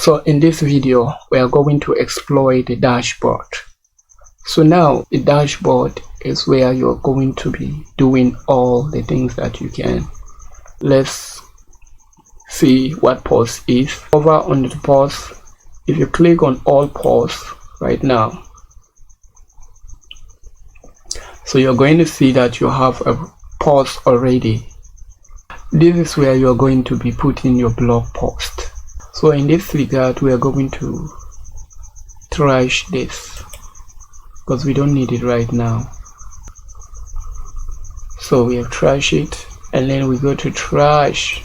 So in this video, we are going to explore the dashboard. So now the dashboard is where you're going to be doing all the things that you can. Let's see what post is. Over on the post, if you click on all posts right now, so you're going to see that you have a post already. This is where you're going to be putting your blog post. So in this regard, we are going to trash this because we don't need it right now. So we have trash it, and then we go to trash,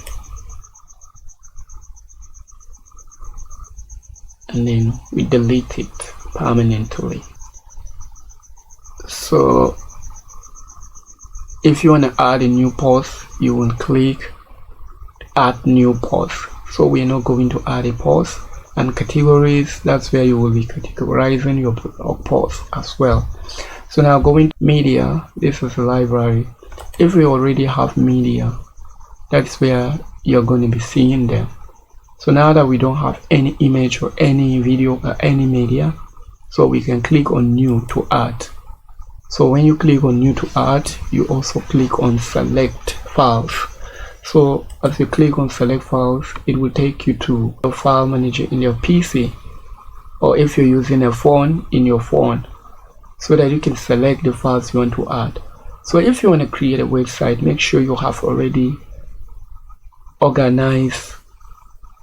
and then we delete it permanently. So if you want to add a new post, you will click add new post. So we're not going to add a post. And categories, that's where you will be categorizing your blog post as well. So now going to media, this is a library. If we already have media, that's where you're going to be seeing them. So now that we don't have any image or any video or any media, so we can click on new to add. So when you click on new to add, you also click on select files. So as you click on select files, it will take you to the file manager in your PC, or if you're using a phone, in your phone, so that you can select the files you want to add. So if you want to create a website, make sure you have already organized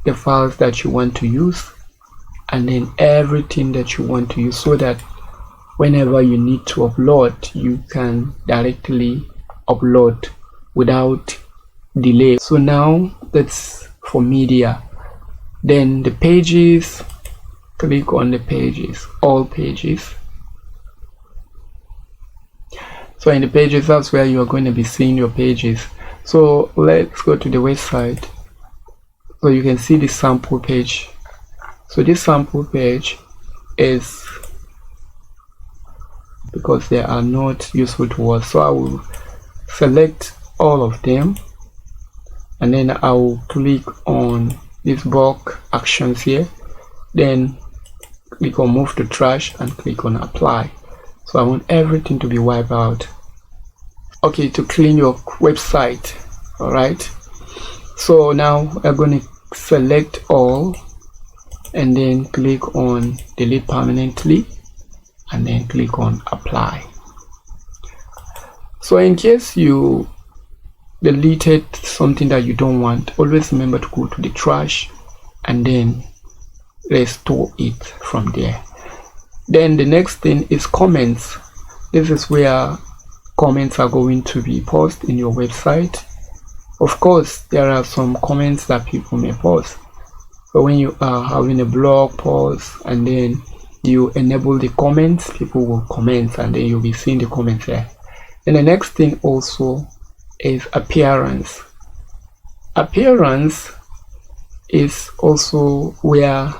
the files that you want to use, and then everything that you want to use, so that whenever you need to upload, you can directly upload without delay. So now that's for media. Then the pages, click on the pages, all pages. So in the pages, that's where you are going to be seeing your pages. So let's go to the website. So you can see the sample page. So this sample page is because they are not useful to us. So I will select all of them, and then I will click on this bulk actions here, then click on move to trash and click on apply. So I want everything to be wiped out. Okay, to clean your website. All right, so now we're going to select all and then click on delete permanently, and then click on apply. So in case you deleted something that you don't want, always remember to go to the trash and then restore it from there. Then the next thing is comments. This is where comments are going to be posted in your website. Of course, there are some comments that people may post. So when you are having a blog post and then you enable the comments, people will comment, and then you'll be seeing the comments there. And the next thing also is appearance. Appearance is also where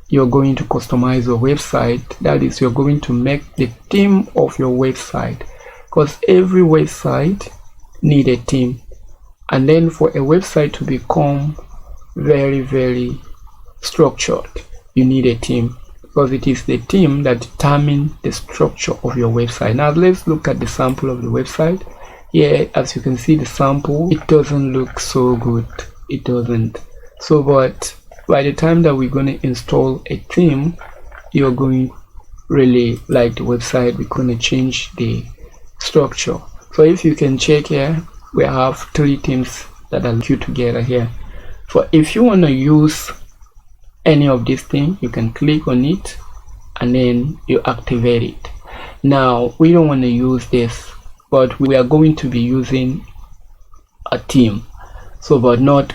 you're going to customize your website. That is, you're going to make the theme of your website, because every website needs a theme. And then for a website to become very structured, you need a theme, because it is the theme that determines the structure of your website. Now let's look at the sample of the website. Here, as you can see, the sample, it doesn't look so good. It doesn't. So but by the time that we're going to install a theme, you're going to really like the website. We're going to change the structure. So if you can check here, we have 3 themes that are queued together here. So if you want to use any of these things, you can click on it and then you activate it. Now we don't want to use this, but we are going to be using a theme, so but not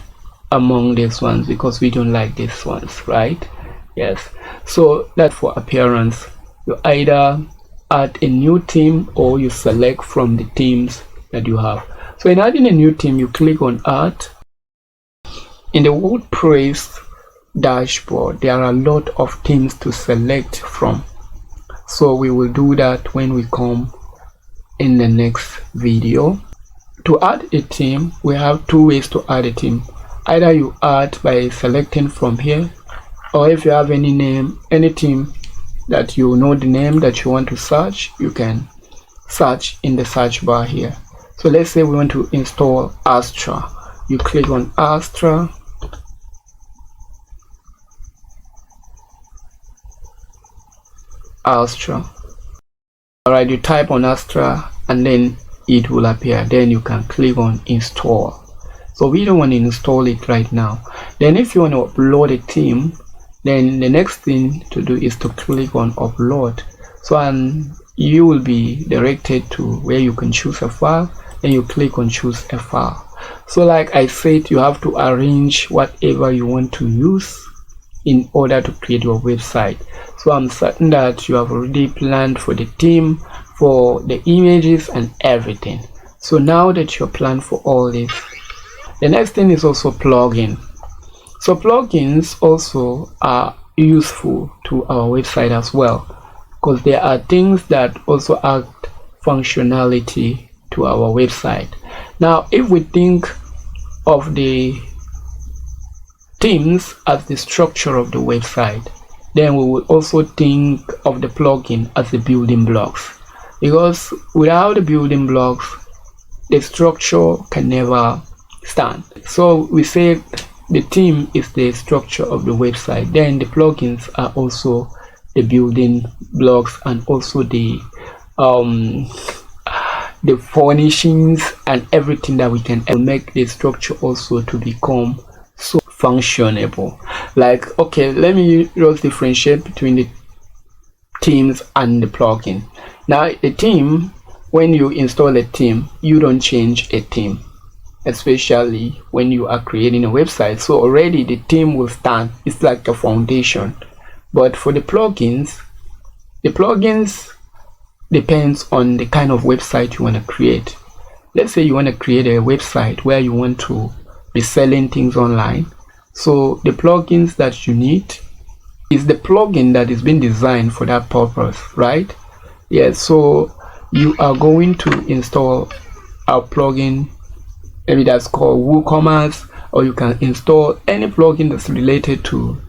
among these ones, because we don't like these ones, right? Yes. So that for appearance, you either add a new theme or you select from the themes that you have. So in adding a new theme, you click on add. In the WordPress dashboard, there are a lot of themes to select from. So we will do that when we come in the next video. To add a theme, we have 2 ways to add a theme. Either you add by selecting from here, or if you have any name, any theme that you know the name that you want to search, you can search in the search bar here. So let's say we want to install Astra. You click on Astra. Alright, you type on Astra and then it will appear. Then you can click on install. So we don't want to install it right now. Then if you want to upload a theme, then the next thing to do is to click on upload. So and you will be directed to where you can choose a file. Then you click on choose a file. So like I said, you have to arrange whatever you want to use in order to create your website. So I'm certain that you have already planned for the theme, for the images and everything. So now that you're planned for all this, the next thing is also plugin. So plugins also are useful to our website as well, because there are things that also add functionality to our website. Now if we think of the themes as the structure of the website, then we will also think of the plugin as the building blocks, because without the building blocks the structure can never stand. So we say the theme is the structure of the website, then the plugins are also the building blocks and also the furnishings and everything that we can make the structure also to become so functionable. Like, okay, let me just differentiate between the themes and the plugin. Now the theme, when you install a theme, you don't change a theme, especially when you are creating a website. So already the theme will stand, it's like a foundation. But for the plugins depends on the kind of website you want to create. Let's say you want to create a website where you want to be selling things online. So the plugins that you need is the plugin that is being designed for that purpose, right? Yes, so you are going to install a plugin, maybe that's called WooCommerce, or you can install any plugin that's related to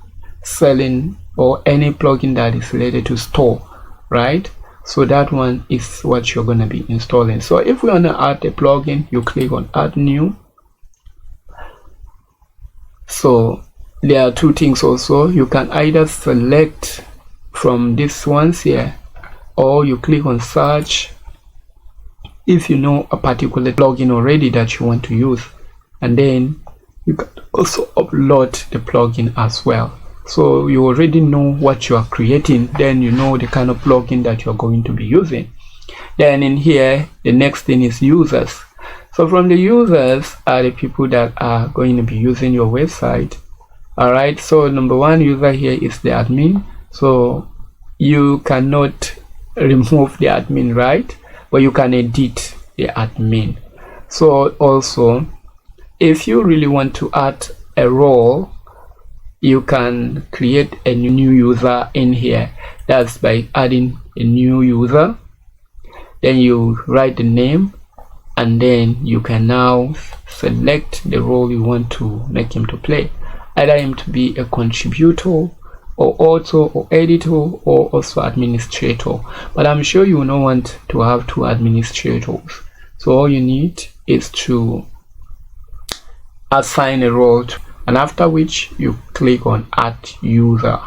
selling or any plugin that is related to store, right? So that one is what you're going to be installing. So if we want to add a plugin, you click on add new. So there are two things also. You can either select from these ones here, or you click on search if you know a particular plugin already that you want to use, and then you can also upload the plugin as well. So you already know what you are creating, then you know the kind of plugin that you're going to be using. Then in here, the next thing is users. So from the users are the people that are going to be using your website. Alright, so number one user here is the admin. So you cannot remove the admin, right? But you can edit the admin. So also, if you really want to add a role, you can create a new user in here. That's by adding a new user. Then you write the name, and then you can now select the role you want to make him to play. Either him to be a contributor, or author, or editor, or also administrator. But I'm sure you will not want to have two administrators. So all you need is to assign a role to, and after which you click on add user.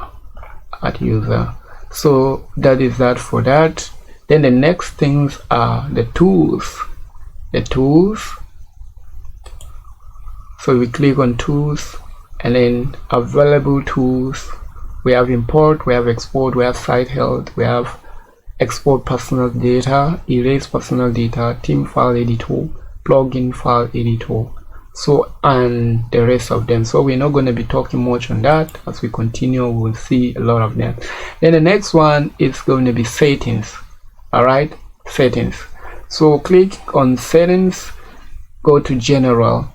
So that is that for that. Then the next things are the tools. So we click on tools, and then available tools. We have import, we have export, we have site health, we have export personal data, erase personal data, theme file editor, plugin file editor, so and the rest of them. So we're not going to be talking much on that. As we continue, we'll see a lot of them. Then the next one is going to be settings. All right, settings. So click on settings, go to general.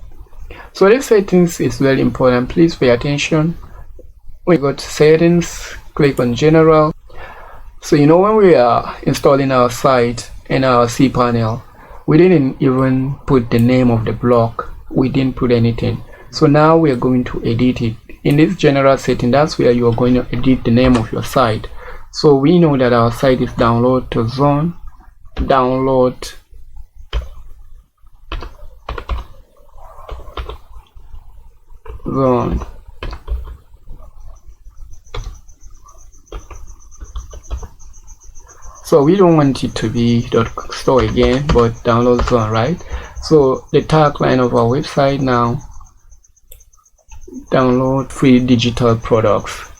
So this settings is very important, please pay attention. We go to settings, click on general. So you know, when we are installing our site in our cPanel, we didn't even put the name of the block, we didn't put anything. So now we are going to edit it. in this general setting, that's where you are going to edit the name of your site. So we know that our site is download to zone, download zone. So we don't want it to be .store again, but download zone, right? So the tagline of our website now, download free digital products.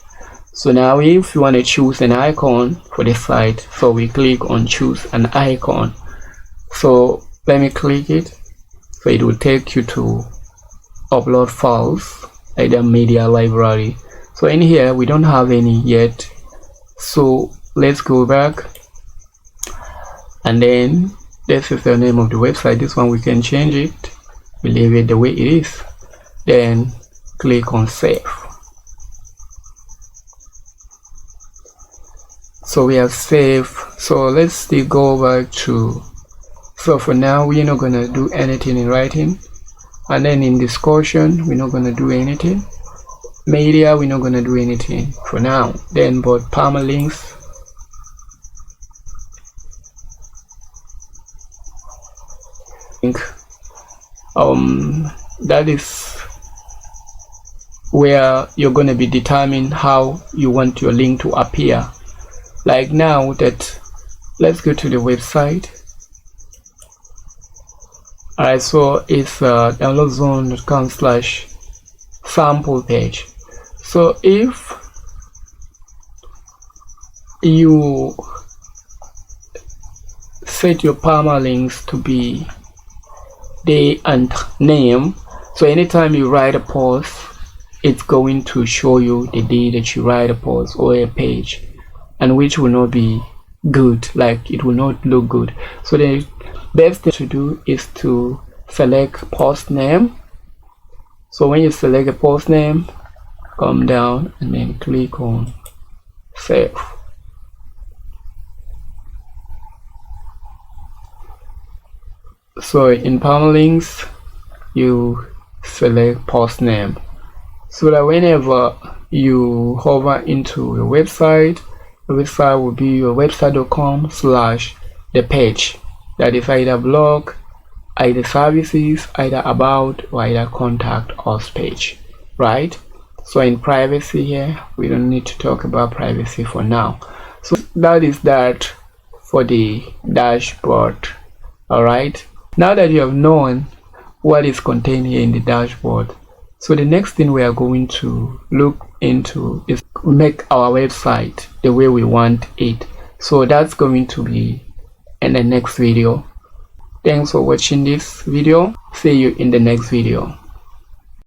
So now if you want to choose an icon for the site, so we click on choose an icon. So let me click it. So it will take you to upload files, either media library. So in here we don't have any yet. So let's go back, and then this is the name of the website. This one we can change it. We leave it the way it is. Then click on save. So we have saved. So let's still go back to, so for now we're not gonna do anything in writing, and then in discussion we're not gonna do anything, media we're not gonna do anything for now. Then but permalinks, that is where you're going to be determining how you want your link to appear. Like now that, let's go to the website. Alright, so it's downloadzone.com/sample page. So if you set your permalinks to be day and name, so anytime you write a post, it's going to show you the day that you write a post or a page, and which will not be good, like it will not look good. So the best thing to do is to select post name. So when you select a post name, come down and then click on save. So in permalinks you select post name, so that whenever you hover into your website, the website will be your website.com/the page, that is either blog, either services, either about, or either contact us page, right? So in privacy here, we don't need to talk about privacy for now. So that is that for the dashboard. All right, now that you have known what is contained here in the dashboard, so the next thing we are going to look into is make our website the way we want it. So that's going to be in the next video. Thanks for watching this video. See you in the next video.